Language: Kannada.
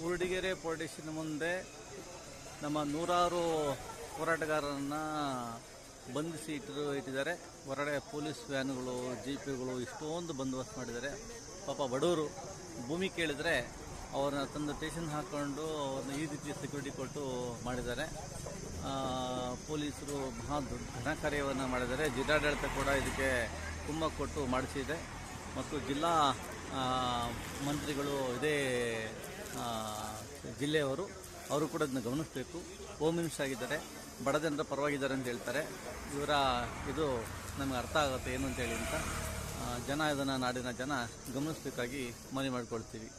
ಊರ್ಡಿಗೆರೆ ಪೊಲೀಸ್ ಸ್ಟೇಷನ್ ಮುಂದೆ ನಮ್ಮ ನೂರಾರು ಹೋರಾಟಗಾರರನ್ನು ಬಂಧಿಸಿ ಇಟ್ಟಿದ್ದಾರೆ. ಹೊರಗಡೆ ಪೊಲೀಸ್ ವ್ಯಾನ್ಗಳು, ಜೀಪುಗಳು ಇಷ್ಟೊಂದು ಬಂದೋಬಸ್ತ್ ಮಾಡಿದ್ದಾರೆ. ಪಾಪ ಬಡವರು ಭೂಮಿ ಕೇಳಿದರೆ ಅವ್ರನ್ನ ತಂದು ಸ್ಟೇಷನ್ ಹಾಕ್ಕೊಂಡು ಅವ್ರನ್ನ ಈ ರೀತಿ ಸೆಕ್ಯೂರಿಟಿ ಕೊಟ್ಟು ಮಾಡಿದ್ದಾರೆ. ಪೊಲೀಸರು ಮಹಾ ಘನ ಕಾರ್ಯವನ್ನು ಮಾಡಿದ್ದಾರೆ. ಜಿಲ್ಲಾಡಳಿತ ಕೂಡ ಇದಕ್ಕೆ ಕುಮ್ಮಕ್ಕು ಕೊಟ್ಟು ಮಾಡಿಸಿದೆ ಮತ್ತು ಜಿಲ್ಲಾ ಮಂತ್ರಿಗಳು ಇದೇ ಜಿಲ್ಲೆಯವರು ಅವರು ಕೂಡ ಅದನ್ನು ಗಮನಿಸಬೇಕು. ಹೋಮ್ ಮಿನಿಸ್ಟರ್ ಆಗಿದ್ದಾರೆ, ಬಡ ಜನರ ಪರವಾಗಿದ್ದಾರೆ ಅಂತ ಹೇಳ್ತಾರೆ. ಇದು ನಮಗೆ ಅರ್ಥ ಆಗುತ್ತೆ ಏನು ಅಂತೇಳಿ ಅಂತ ಜನ ಇದನ್ನು ನಾಡಿನ ಜನ ಗಮನಿಸಬೇಕಾಗಿ ಮನವಿ ಮಾಡಿಕೊಳ್ತೀವಿ.